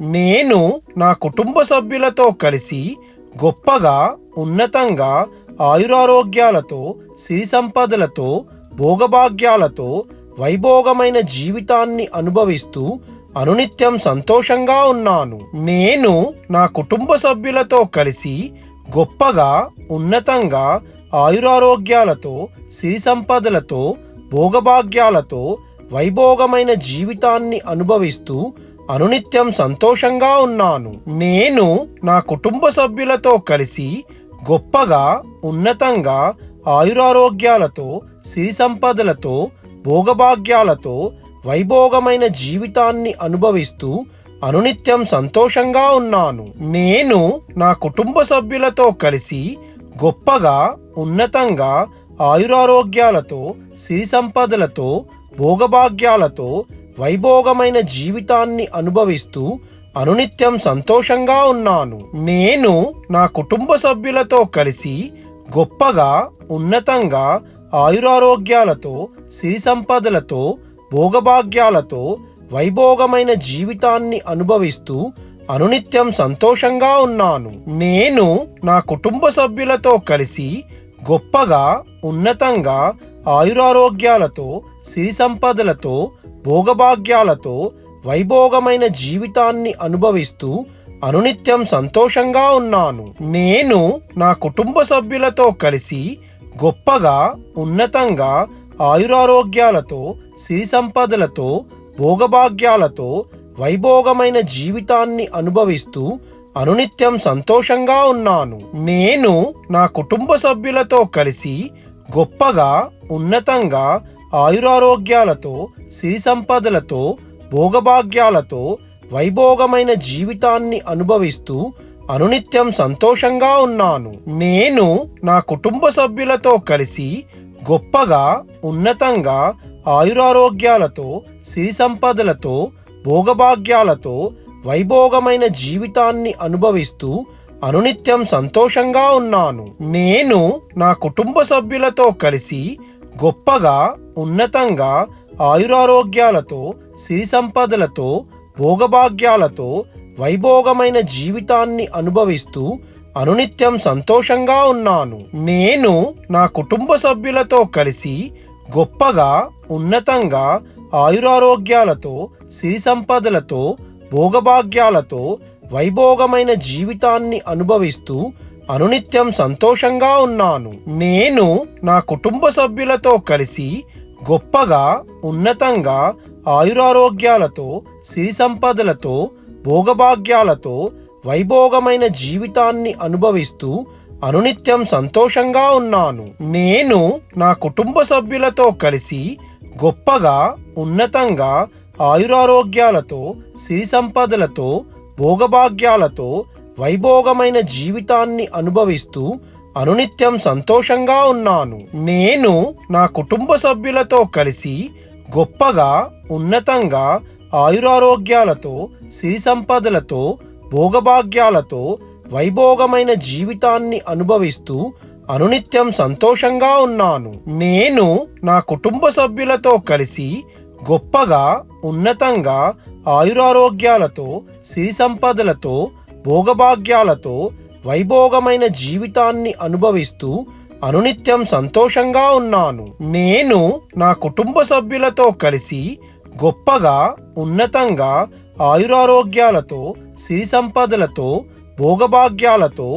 నేను నా కుటుంబ సభ్యులతో కలిసి గొప్పగా ఉన్నతంగా ఆయురారోగ్యాలతో సిరి సంపదలతో భోగభాగ్యాలతో వైభోగమైన జీవితాన్ని అనుభవిస్తూ అనునిత్యం సంతోషంగా ఉన్నాను. నేను నా కుటుంబ సభ్యులతో కలిసి గొప్పగా ఉన్నతంగా ఆయురారోగ్యాలతో సిరి సంపదలతో భోగభాగ్యాలతో వైభోగమైన జీవితాన్ని అనుభవిస్తూ అనునిత్యం సంతోషంగా ఉన్నాను. నేను నా కుటుంబ సభ్యులతో కలిసి గొప్పగా ఉన్నతంగా ఆయురారోగ్యాలతో సిరి సంపదలతో భోగభాగ్యాలతో వైభోగమైన జీవితాన్ని అనుభవిస్తూ అనునిత్యం సంతోషంగా ఉన్నాను. నేను నా కుటుంబ సభ్యులతో కలిసి గొప్పగా ఉన్నతంగా ఆయురారోగ్యాలతో సిరి సంపదలతో భోగభాగ్యాలతో వైభోగమైన జీవితాన్ని అనుభవిస్తూ అనునిత్యం సంతోషంగా ఉన్నాను. నేను నా కుటుంబ సభ్యులతో కలిసి గొప్పగా ఉన్నతంగా ఆయురారోగ్యాలతో సిరి సంపదలతో భోగభాగ్యాలతో వైభోగమైన జీవితాన్ని అనుభవిస్తూ అనునిత్యం సంతోషంగా ఉన్నాను. నేను నా కుటుంబ సభ్యులతో కలిసి గొప్పగా ఉన్నతంగా ఆయురారోగ్యాలతో సిరి సంపదలతో భోగభాగ్యాలతో వైభోగమైన జీవితాన్ని అనుభవిస్తూ అనునిత్యం సంతోషంగా ఉన్నాను. నేను నా కుటుంబ సభ్యులతో కలిసి గొప్పగా ఉన్నతంగా ఆయురారోగ్యాలతో సిరి సంపదలతో భోగభాగ్యాలతో వైభోగమైన జీవితాన్ని అనుభవిస్తూ అనునిత్యం సంతోషంగా ఉన్నాను. నేను నా కుటుంబ సభ్యులతో కలిసి గొప్పగా ఉన్నతంగా ఆయురారోగ్యాలతో సిరి సంపదలతో భోగభాగ్యాలతో వైభోగమైన జీవితాన్ని అనుభవిస్తూ అనునిత్యం సంతోషంగా ఉన్నాను. నేను నా కుటుంబ సభ్యులతో కలిసి గొప్పగా ఉన్నతంగా ఆయురారోగ్యాలతో సిరి సంపదలతో భోగభాగ్యాలతో వైభోగమైన జీవితాన్ని అనుభవిస్తూ అనునిత్యం సంతోషంగా ఉన్నాను. నేను నా కుటుంబ సభ్యులతో కలిసి గొప్పగా ఉన్నతంగా ఆయురారోగ్యాలతో సిరి సంపదలతో భోగభాగ్యాలతో వైభోగమైన జీవితాన్ని అనుభవిస్తూ అనునిత్యం సంతోషంగా ఉన్నాను. నేను నా కుటుంబ సభ్యులతో కలిసి గొప్పగా ఉన్నతంగా ఆయురారోగ్యాలతో సిరి సంపదలతో భోగభాగ్యాలతో వైభోగమైన జీవితాన్ని అనుభవిస్తూ అనునిత్యం సంతోషంగా ఉన్నాను. నేను నా కుటుంబ సభ్యులతో కలిసి గొప్పగా ఉన్నతంగా ఆయురారోగ్యాలతో సిరి సంపదలతో భోగభాగ్యాలతో వైభోగమైన జీవితాన్ని అనుభవిస్తూ అనునిత్యం సంతోషంగా ఉన్నాను. నేను నా కుటుంబ సభ్యులతో కలిసి గొప్పగా ఉన్నతంగా ఆయురారోగ్యాలతో సిరి సంపదలతో భోగభాగ్యాలతో వైభోగమైన జీవితాన్ని అనుభవిస్తూ అనునిత్యం సంతోషంగా ఉన్నాను. నేను నా కుటుంబ సభ్యులతో కలిసి గొప్పగా ఉన్నతంగా ఆయురారోగ్యాలతో సిరి సంపదలతో భోగభాగ్యాలతో వైభోగమైన జీవితాన్ని అనుభవిస్తూ అనునిత్యం సంతోషంగా ఉన్నాను. నేను నా కుటుంబ సభ్యులతో కలిసి గొప్పగా ఉన్నతంగా ఆయురారోగ్యాలతో సిరి సంపదలతో భోగభాగ్యాలతో వైభోగమైన జీవితాన్ని అనుభవిస్తూ అనునిత్యం సంతోషంగా ఉన్నాను. నేను నా కుటుంబ సభ్యులతో కలిసి గొప్పగా ఉన్నతంగా ఆయురారోగ్యాలతో సిరి సంపదలతో భోగభాగ్యాలతో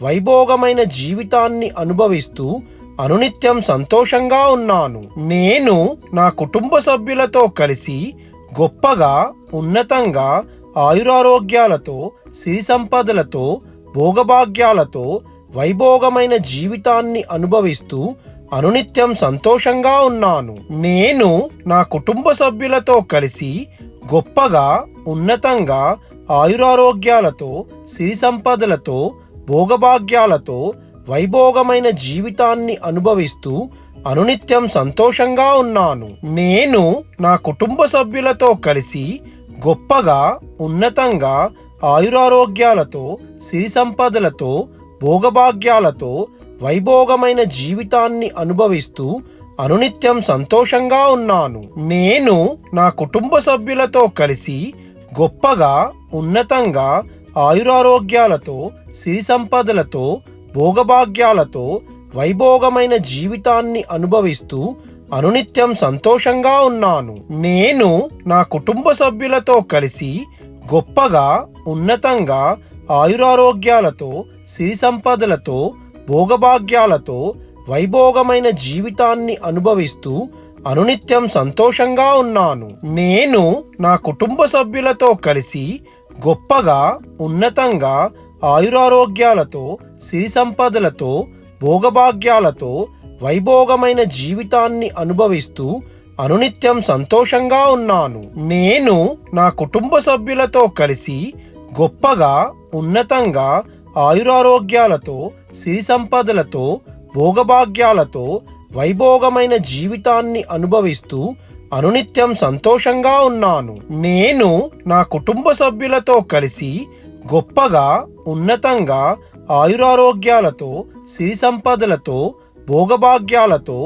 వైభోగమైన జీవితాన్ని అనుభవిస్తూ అనునిత్యం సంతోషంగా ఉన్నాను. నేను నా కుటుంబ సభ్యులతో కలిసి గొప్పగా ఉన్నతంగా ఆయురారోగ్యాలతో సిరి సంపదలతో భోగభాగ్యాలతో వైభోగమైన జీవితాన్ని అనుభవిస్తూ అనునిత్యం సంతోషంగా ఉన్నాను. నేను నా కుటుంబ సభ్యులతో కలిసి గొప్పగా ఉన్నతంగా ఆయురారోగ్యాలతో సిరి సంపదలతో భోగభాగ్యాలతో వైభోగమైన జీవితాన్ని అనుభవిస్తూ అనునిత్యం సంతోషంగా ఉన్నాను. నేను నా కుటుంబ సభ్యులతో కలిసి గొప్పగా ఉన్నతంగా ఆయురారోగ్యాలతో సిరి సంపదలతో భోగభాగ్యాలతో వైభోగమైన జీవితాన్ని అనుభవిస్తూ అనునిత్యం సంతోషంగా ఉన్నాను. నేను నా కుటుంబ సభ్యులతో కలిసి గొప్పగా ఉన్నతంగా ఆయురారోగ్యాలతో సిరి సంపదలతో భోగభాగ్యాలతో వైభోగమైన జీవితాన్ని అనుభవిస్తూ అనునిత్యం సంతోషంగా ఉన్నాను. నేను నా కుటుంబ సభ్యులతో కలిసి గొప్పగా ఉన్నతంగా ఆయురారోగ్యాలతో సిరి సంపదలతో భోగభాగ్యాలతో వైభోగమైన జీవితాన్ని అనుభవిస్తూ అనునిత్యం సంతోషంగా ఉన్నాను. నేను నా కుటుంబ సభ్యులతో కలిసి గొప్పగా ఉన్నతంగా ఆయురారోగ్యాలతో సిరి సంపదలతో భోగభాగ్యాలతో వైభోగమైన జీవితాన్ని అనుభవిస్తూ అనునిత్యం సంతోషంగా ఉన్నాను. నేను నా కుటుంబ సభ్యులతో కలిసి గొప్పగా ఉన్నతంగా ఆయురారోగ్యాలతో సిరి సంపదలతో భోగభాగ్యాలతో వైభోగమైన జీవితాన్ని అనుభవిస్తూ అనునిత్యం సంతోషంగా ఉన్నాను. నేను నా కుటుంబ సభ్యులతో కలిసి గొప్పగా ఉన్నతంగా ఆయురారోగ్యాలతో సిరి సంపదలతో భోగభాగ్యాలతో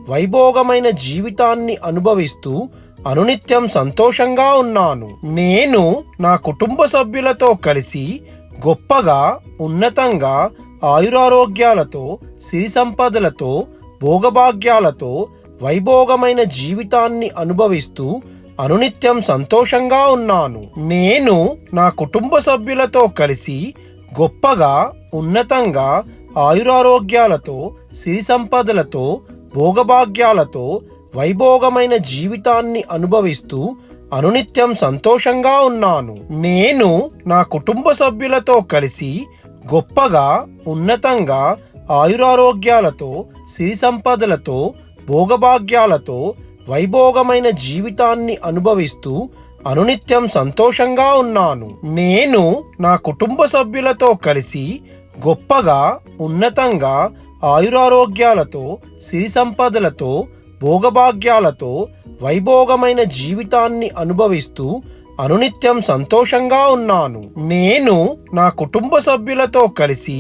వైభోగమైన జీవితాన్ని అనుభవిస్తూ అనునిత్యం సంతోషంగా ఉన్నాను. నేను నా కుటుంబ సభ్యులతో కలిసి గొప్పగా ఉన్నతంగా ఆయురారోగ్యాలతో సిరి సంపదలతో భోగభాగ్యాలతో వైభోగమైన జీవితాన్ని అనుభవిస్తూ అనునిత్యం సంతోషంగా ఉన్నాను. నేను నా కుటుంబ సభ్యులతో కలిసి గొప్పగా ఉన్నతంగా ఆయురారోగ్యాలతో సిరి సంపదలతో భోగభాగ్యాలతో వైభోగమైన జీవితాన్ని అనుభవిస్తూ అనునిత్యం సంతోషంగా ఉన్నాను. నేను నా కుటుంబ సభ్యులతో కలిసి గొప్పగా ఉన్నతంగా ఆయురారోగ్యాలతో సిరి సంపదలతో భోగభాగ్యాలతో వైభోగమైన జీవితాన్ని అనుభవిస్తూ అనునిత్యం సంతోషంగా ఉన్నాను. నేను నా కుటుంబ సభ్యులతో కలిసి గొప్పగా ఉన్నతంగా ఆయురారోగ్యాలతో సిరి సంపదలతో భోగభాగ్యాలతో వైభోగమైన జీవితాన్ని అనుభవిస్తూ అనునిత్యం సంతోషంగా ఉన్నాను. నేను నా కుటుంబ సభ్యులతో కలిసి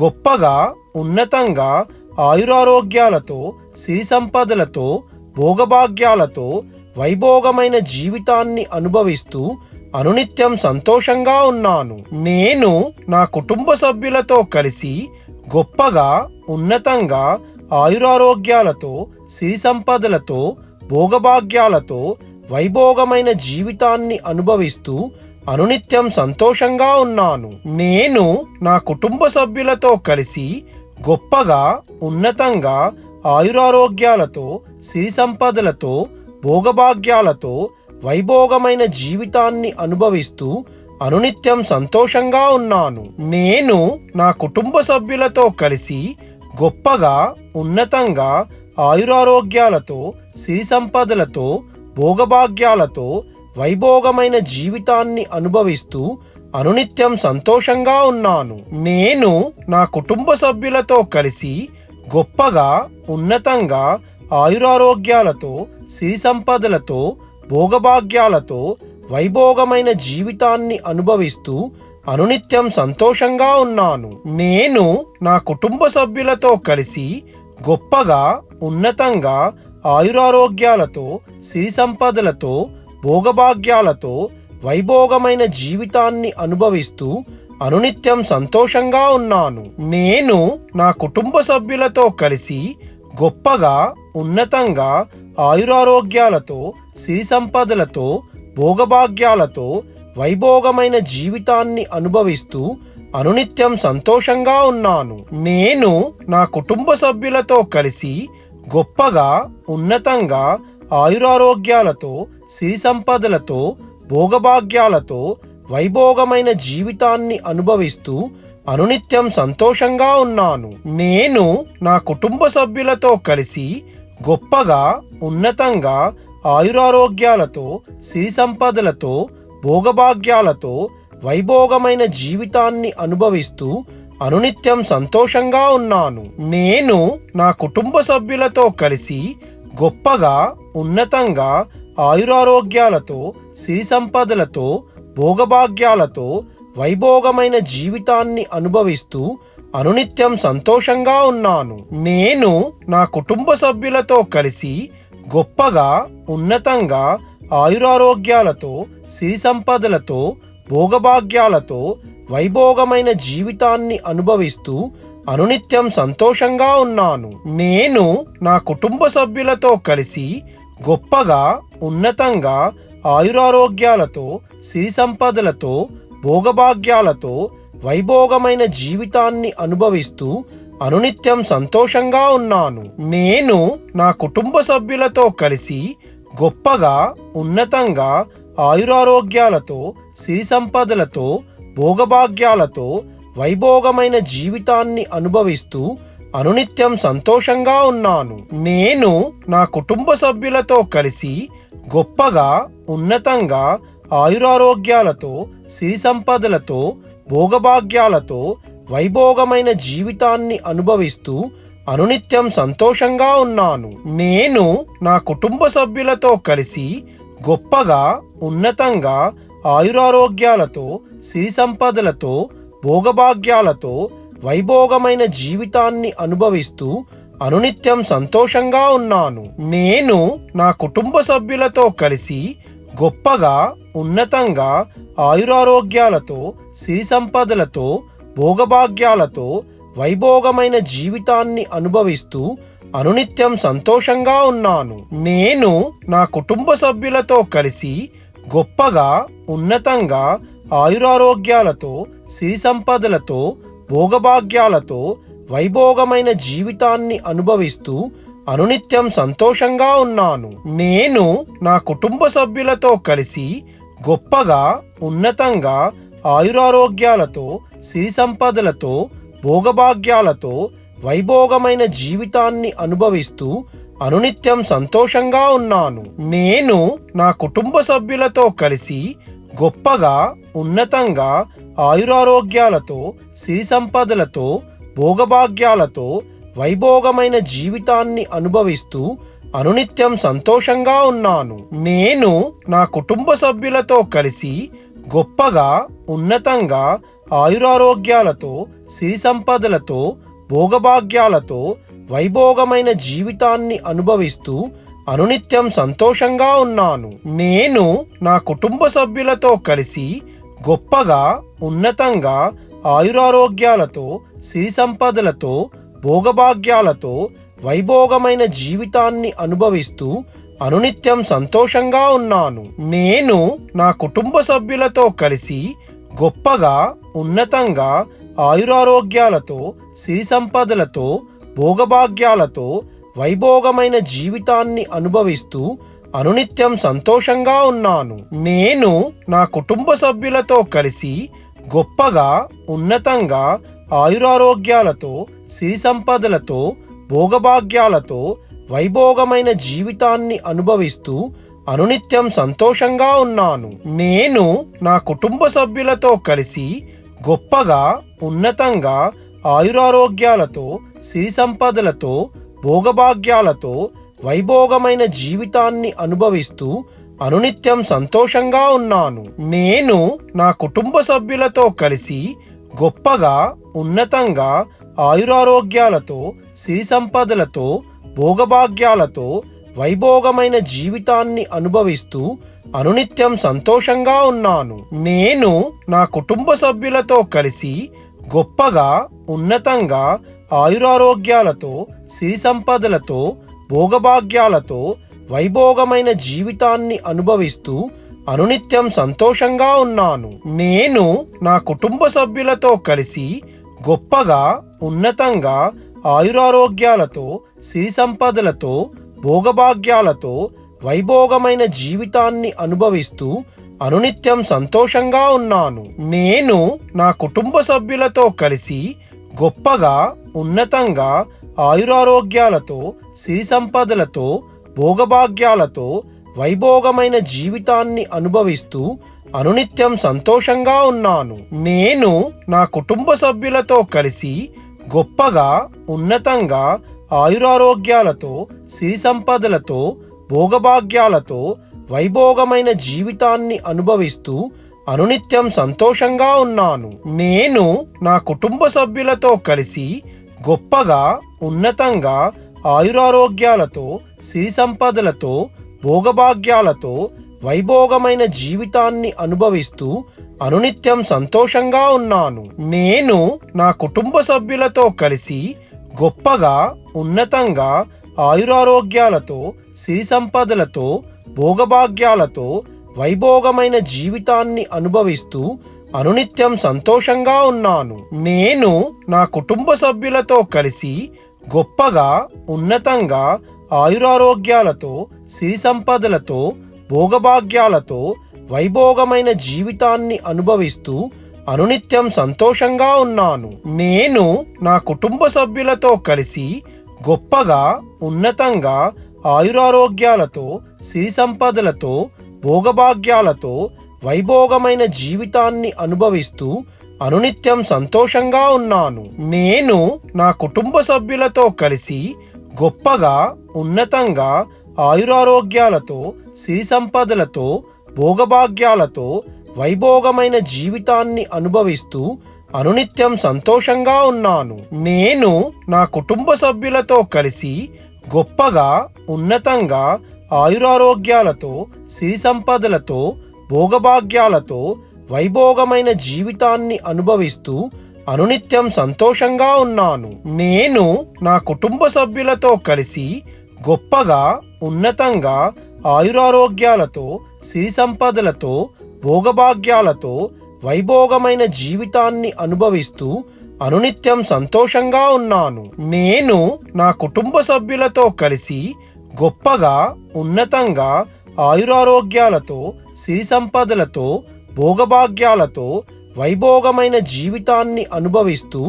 గొప్పగా ఉన్నతంగా ఆయురారోగ్యాలతో సిరి సంపదలతో భోగభాగ్యాలతో వైభోగమైన జీవితాన్ని అనుభవిస్తూ అనునిత్యం సంతోషంగా ఉన్నాను. నేను నా కుటుంబ సభ్యులతో కలిసి గొప్పగా ఉన్నతంగా ఆయురారోగ్యాలతో సిరి సంపదలతో భోగభాగ్యాలతో వైభోగమైన జీవితాన్ని అనుభవిస్తూ అనునిత్యం సంతోషంగా ఉన్నాను. నేను నా కుటుంబ సభ్యులతో కలిసి గొప్పగా ఉన్నతంగా ఆయురారోగ్యాలతో సిరి సంపదలతో భోగభాగ్యాలతో వైభోగమైన జీవితాన్ని అనుభవిస్తూ అనునిత్యం సంతోషంగా ఉన్నాను. నేను నా కుటుంబ సభ్యులతో కలిసి గొప్పగా ఉన్నతంగా ఆయురారోగ్యాలతో సిరి సంపదలతో భోగభాగ్యాలతో వైభోగమైన జీవితాన్ని అనుభవిస్తూ అనునిత్యం సంతోషంగా ఉన్నాను. నేను నా కుటుంబ సభ్యులతో కలిసి గొప్పగా ఉన్నతంగా ఆయురారోగ్యాలతో సిరి సంపదలతో భోగభాగ్యాలతో వైభోగమైన జీవితాన్ని అనుభవిస్తూ అనునిత్యం సంతోషంగా ఉన్నాను. నేను నా కుటుంబ సభ్యులతో కలిసి గొప్పగా ఉన్నతంగా ఆయురారోగ్యాలతో సిరి సంపదలతో భోగభాగ్యాలతో వైభోగమైన జీవితాన్ని అనుభవిస్తూ అనునిత్యం సంతోషంగా ఉన్నాను. నేను నా కుటుంబ సభ్యులతో కలిసి గొప్పగా ఉన్నతంగా ఆయురారోగ్యాలతో సిరి సంపదలతో భోగభాగ్యాలతో వైభోగమైన జీవితాన్ని అనుభవిస్తూ అనునిత్యం సంతోషంగా ఉన్నాను. నేను నా కుటుంబ సభ్యులతో కలిసి గొప్పగా ఉన్నతంగా ఆయురారోగ్యాలతో సిరి సంపదలతో భోగభాగ్యాలతో వైభోగమైన జీవితాన్ని అనుభవిస్తూ అనునిత్యం సంతోషంగా ఉన్నాను. నేను నా కుటుంబ సభ్యులతో కలిసి గొప్పగా ఉన్నతంగా ఆయురారోగ్యాలతో సిరి సంపదలతో భోగభాగ్యాలతో వైభోగమైన జీవితాన్ని అనుభవిస్తూ అనునిత్యం సంతోషంగా ఉన్నాను. నేను నా కుటుంబ సభ్యులతో కలిసి గొప్పగా ఉన్నతంగా ఆయురారోగ్యాలతో సిరి సంపదలతో భోగభాగ్యాలతో వైభోగమైన జీవితాన్ని అనుభవిస్తూ అనునిత్యం సంతోషంగా ఉన్నాను. నేను నా కుటుంబ సభ్యులతో కలిసి గొప్పగా ఉన్నతంగా ఆయురారోగ్యాలతో సిరి సంపదలతో భోగభాగ్యాలతో వైభోగమైన జీవితాన్ని అనుభవిస్తూ అనునిత్యం సంతోషంగా ఉన్నాను. నేను నా కుటుంబ సభ్యులతో కలిసి గొప్పగా ఉన్నతంగా ఆయురారోగ్యాలతో సిరి సంపదలతో భోగభాగ్యాలతో వైభోగమైన జీవితాన్ని అనుభవిస్తూ అనునిత్యం సంతోషంగా ఉన్నాను. నేను నా కుటుంబ సభ్యులతో కలిసి గొప్పగా ఉన్నతంగా ఆయురారోగ్యాలతో సిరి సంపదలతో భోగభాగ్యాలతో వైభోగమైన జీవితాన్ని అనుభవిస్తూ అనునిత్యం సంతోషంగా ఉన్నాను. నేను నా కుటుంబ సభ్యులతో కలిసి గొప్పగా ఉన్నతంగా ఆయురారోగ్యాలతో సిరి సంపదలతో భోగభాగ్యాలతో వైభోగమైన జీవితాన్ని అనుభవిస్తూ అనునిత్యం సంతోషంగా ఉన్నాను. నేను నా కుటుంబ సభ్యులతో కలిసి గొప్పగా ఉన్నతంగా ఆయురారోగ్యాలతో సిరి సంపదలతో భోగభాగ్యాలతో వైభోగమైన జీవితాన్ని అనుభవిస్తూ అనునిత్యం సంతోషంగా ఉన్నాను. నేను నా కుటుంబ సభ్యులతో కలిసి గొప్పగా ఉన్నతంగా ఆయురారోగ్యాలతో సిరి సంపదలతో భోగభాగ్యాలతో వైభోగమైన జీవితాన్ని అనుభవిస్తూ అనునిత్యం సంతోషంగా ఉన్నాను. నేను నా కుటుంబ సభ్యులతో కలిసి గొప్పగా ఉన్నతంగా ఆయురారోగ్యాలతో సిరి సంపదలతో భోగభాగ్యాలతో వైభోగమైన జీవితాన్ని అనుభవిస్తూ అనునిత్యం సంతోషంగా ఉన్నాను. నేను నా కుటుంబ సభ్యులతో కలిసి గొప్పగా ఉన్నతంగా ఆయురారోగ్యాలతో సిరి సంపదలతో భోగభాగ్యాలతో వైభోగమైన జీవితాన్ని అనుభవిస్తూ అనునిత్యం సంతోషంగా ఉన్నాను. నేను నా కుటుంబ సభ్యులతో కలిసి గొప్పగా ఉన్నతంగా ఆయురారోగ్యాలతో సిరి సంపదలతో భోగభాగ్యాలతో వైభోగమైన జీవితాన్ని అనుభవిస్తూ అనునిత్యం సంతోషంగా ఉన్నాను. నేను నా కుటుంబ సభ్యులతో కలిసి గొప్పగా ఉన్నతంగా ఆయురారోగ్యాలతో సిరి సంపదలతో భోగభాగ్యాలతో వైభోగమైన జీవితాన్ని అనుభవిస్తూ అనునిత్యం సంతోషంగా ఉన్నాను. నేను నా కుటుంబ సభ్యులతో కలిసి గొప్పగా ఉన్నతంగా ఆయురారోగ్యాలతో సిరి సంపదలతో భోగభాగ్యాలతో వైభోగమైన జీవితాన్ని అనుభవిస్తూ అనునిత్యం సంతోషంగా ఉన్నాను. నేను నా కుటుంబ సభ్యులతో కలిసి గొప్పగా ఉన్నతంగా ఆయురారోగ్యాలతో సిరి సంపదలతో భోగభాగ్యాలతో వైభోగమైన జీవితాన్ని అనుభవిస్తూ అనునిత్యం సంతోషంగా ఉన్నాను. నేను నా కుటుంబ సభ్యులతో కలిసి గొప్పగా ఉన్నతంగా ఆయురారోగ్యాలతో సిరి సంపదలతో భోగభాగ్యాలతో వైభోగమైన జీవితాన్ని అనుభవిస్తూ అనునిత్యం సంతోషంగా ఉన్నాను. నేను నా కుటుంబ సభ్యులతో కలిసి గొప్పగా ఉన్నతంగా ఆయురారోగ్యాలతో సిరి సంపదలతో భోగభాగ్యాలతో వైభోగమైన జీవితాన్ని అనుభవిస్తూ అనునిత్యం సంతోషంగా ఉన్నాను. నేను నా కుటుంబ సభ్యులతో కలిసి గొప్పగా ఉన్నతంగా ఆయురారోగ్యాలతో సిరి సంపదలతో భోగభాగ్యాలతో వైభోగమైన జీవితాన్ని అనుభవిస్తూ అనునిత్యం సంతోషంగా ఉన్నాను. నేను నా కుటుంబ సభ్యులతో కలిసి గొప్పగా ఉన్నతంగా ఆయురారోగ్యాలతో సిరి సంపదలతో భోగభాగ్యాలతో వైభోగమైన జీవితాన్ని అనుభవిస్తూ అనునిత్యం సంతోషంగా ఉన్నాను. నేను నా కుటుంబ సభ్యులతో కలిసి గొప్పగా ఉన్నతంగా ఆయురారోగ్యాలతో సిరి సంపదలతో భోగభాగ్యాలతో వైభోగమైన జీవితాన్ని అనుభవిస్తూ అనునిత్యం సంతోషంగా ఉన్నాను. నేను నా కుటుంబ సభ్యులతో కలిసి గొప్పగా ఉన్నతంగా ఆయురారోగ్యాలతో సిరి సంపదలతో భోగభాగ్యాలతో వైభోగమైన జీవితాన్ని అనుభవిస్తూ అనునిత్యం సంతోషంగా ఉన్నాను. నేను నా కుటుంబ సభ్యులతో కలిసి గొప్పగా ఉన్నతంగా ఆయురారోగ్యాలతో సిరి సంపదలతో భోగభాగ్యాలతో వైభోగమైన జీవితాన్ని అనుభవిస్తూ అనునిత్యం సంతోషంగా ఉన్నాను. నేను నా కుటుంబ సభ్యులతో కలిసి గొప్పగా ఉన్నతంగా ఆయురారోగ్యాలతో సిరి సంపదలతో భోగభాగ్యాలతో వైభోగమైన జీవితాన్ని అనుభవిస్తూ అనునిత్యం సంతోషంగా ఉన్నాను. నేను నా కుటుంబ సభ్యులతో కలిసి గొప్పగా ఉన్నతంగా ఆయురారోగ్యాలతో సిరి సంపదలతో భోగభాగ్యాలతో వైభోగమైన జీవితాన్ని అనుభవిస్తూ అనునిత్యం సంతోషంగా ఉన్నాను. నేను నా కుటుంబ సభ్యులతో కలిసి గొప్పగా ఉన్నతంగా ఆయురారోగ్యాలతో సిరి సంపదలతో భోగభాగ్యాలతో వైభోగమైన జీవితాన్ని అనుభవిస్తూ అనునిత్యం సంతోషంగా ఉన్నాను. నేను నా కుటుంబ సభ్యులతో కలిసి గొప్పగా ఉన్నతంగా ఆయురారోగ్యాలతో సిరి సంపదలతో భోగభాగ్యాలతో వైభోగమైన జీవితాన్ని అనుభవిస్తూ అనునిత్యం సంతోషంగా ఉన్నాను. నేను నా కుటుంబ సభ్యులతో కలిసి గొప్పగా ఉన్నతంగా ఆయురారోగ్యాలతో సిరి సంపదలతో భోగభాగ్యాలతో వైభోగమైన జీవితాన్ని అనుభవిస్తూ అనునిత్యం సంతోషంగా ఉన్నాను. నేను నా కుటుంబ సభ్యులతో కలిసి గొప్పగా ఉన్నతంగా ఆయురారోగ్యాలతో సిరి సంపదలతో భోగభాగ్యాలతో వైభోగమైన జీవితాన్ని అనుభవిస్తూ అనునిత్యం సంతోషంగా ఉన్నాను. నేను నా కుటుంబ సభ్యులతో కలిసి గొప్పగా ఉన్నతంగా ఆయురారోగ్యాలతో సిరి సంపదలతో భోగభాగ్యాలతో వైభోగమైన జీవితాన్ని అనుభవిస్తూ అనునిత్యం సంతోషంగా ఉన్నాను. నేను నా కుటుంబ సభ్యులతో కలిసి గొప్పగా ఉన్నతంగా ఆయురారోగ్యాలతో సిరి సంపదలతో భోగభాగ్యాలతో వైభోగమైన జీవితాన్ని అనుభవిస్తూ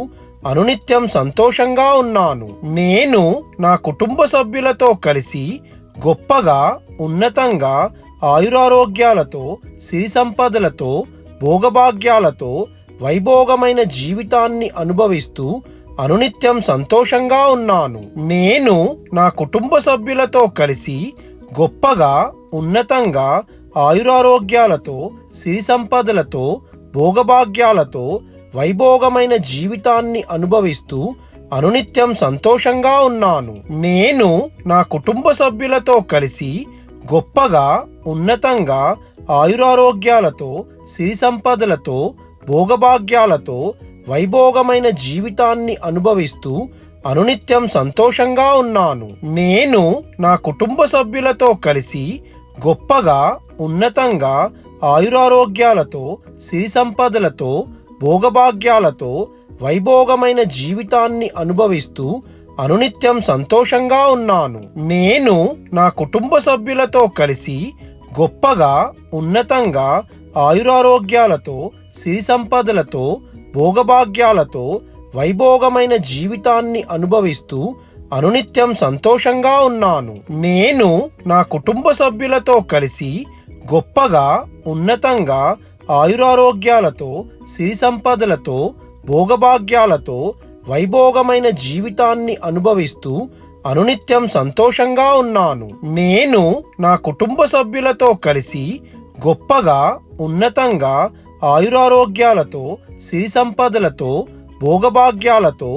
అనునిత్యం సంతోషంగా ఉన్నాను. నేను నా కుటుంబ సభ్యులతో కలిసి గొప్పగా ఉన్నతంగా ఆయురారోగ్యాలతో సిరి సంపదలతో భోగభాగ్యాలతో వైభోగమైన జీవితాన్ని అనుభవిస్తూ అనునిత్యం సంతోషంగా ఉన్నాను. నేను నా కుటుంబ సభ్యులతో కలిసి గొప్పగా ఉన్నతంగా ఆయురారోగ్యాలతో సిరి సంపదలతో భోగభాగ్యాలతో వైభోగమైన జీవితాన్ని అనుభవిస్తూ అనునిత్యం సంతోషంగా ఉన్నాను. నేను నా కుటుంబ సభ్యులతో కలిసి గొప్పగా ఉన్నతంగా ఆయురారోగ్యాలతో సిరి సంపదలతో భోగభాగ్యాలతో వైభోగమైన జీవితాన్ని అనుభవిస్తూ అనునిత్యం సంతోషంగా ఉన్నాను. నేను నా కుటుంబ సభ్యులతో కలిసి గొప్పగా ఉన్నతంగా ఆయురారోగ్యాలతో సిరి సంపదలతో భోగభాగ్యాలతో వైభోగమైన జీవితాన్ని అనుభవిస్తూ అనునిత్యం సంతోషంగా ఉన్నాను. నేను నా కుటుంబ సభ్యులతో కలిసి గొప్పగా ఉన్నతంగా ఆయురారోగ్యాలతో సిరి సంపదలతో భోగభాగ్యాలతో వైభోగమైన జీవితాన్ని అనుభవిస్తూ అనునిత్యం సంతోషంగా ఉన్నాను. నేను నా కుటుంబ సభ్యులతో కలిసి గొప్పగా ఉన్నతంగా ఆయురారోగ్యాలతో సిరి సంపదలతో భోగభాగ్యాలతో వైభోగమైన జీవితాన్ని అనుభవిస్తూ అనునిత్యం సంతోషంగా ఉన్నాను. నేను నా కుటుంబ సభ్యులతో కలిసి గొప్పగా ఉన్నతంగా ఆయురారోగ్యాలతో సిరి సంపదలతో భోగభాగ్యాలతో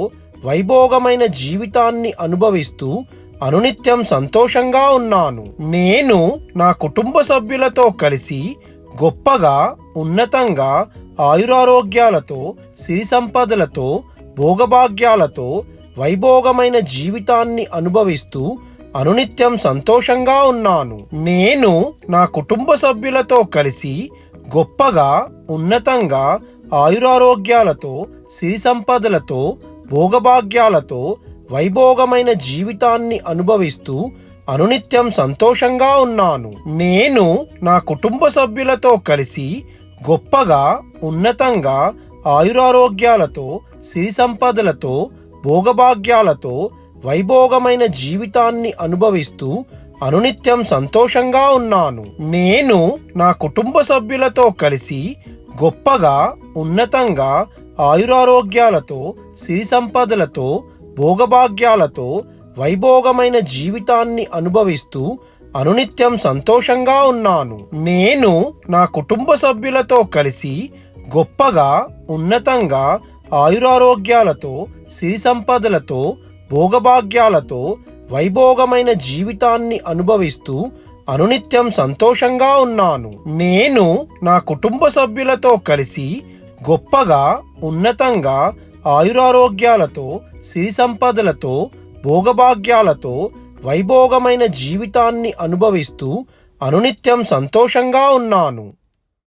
వైభోగమైన జీవితాన్ని అనుభవిస్తూ అనునిత్యం సంతోషంగా ఉన్నాను. నేను నా కుటుంబ సభ్యులతో కలిసి గొప్పగా ఉన్నతంగా ఆయురారోగ్యాలతో సిరి సంపదలతో భోగభాగ్యాలతో వైభోగమైన జీవితాన్ని అనుభవిస్తూ అనునిత్యం సంతోషంగా ఉన్నాను. నేను నా కుటుంబ సభ్యులతో కలిసి గొప్పగా ఉన్నతంగా ఆయురారోగ్యాలతో సిరి సంపదలతో భోగభాగ్యాలతో వైభోగమైన జీవితాన్ని అనుభవిస్తూ అనునిత్యం సంతోషంగా ఉన్నాను. నేను నా కుటుంబ సభ్యులతో కలిసి గొప్పగా ఉన్నతంగా ఆయురారోగ్యాలతో సిరి సంపదలతో భోగభాగ్యాలతో వైభోగమైన జీవితాన్ని అనుభవిస్తూ అనునిత్యం సంతోషంగా ఉన్నాను. నేను నా కుటుంబ సభ్యులతో కలిసి గొప్పగా ఉన్నతంగా ఆయురారోగ్యాలతో సిరి సంపదలతో భోగభాగ్యాలతో వైభోగమైన జీవితాన్ని అనుభవిస్తూ అనునిత్యం సంతోషంగా ఉన్నాను. నేను నా కుటుంబ సభ్యులతో కలిసి గొప్పగా ఉన్నతంగా ఆయురారోగ్యాలతో సిరి సంపదలతో భోగభాగ్యాలతో వైభోగమైన జీవితాన్ని అనుభవిస్తూ అనునిత్యం సంతోషంగా ఉన్నాను. నేను నా కుటుంబ సభ్యులతో కలిసి గొప్పగా ఉన్నతంగా ఆయురారోగ్యాలతో సిరి సంపదలతో భోగభాగ్యాలతో వైభోగమైన జీవితాన్ని అనుభవిస్తూ అనునిత్యం సంతోషంగా ఉన్నాను.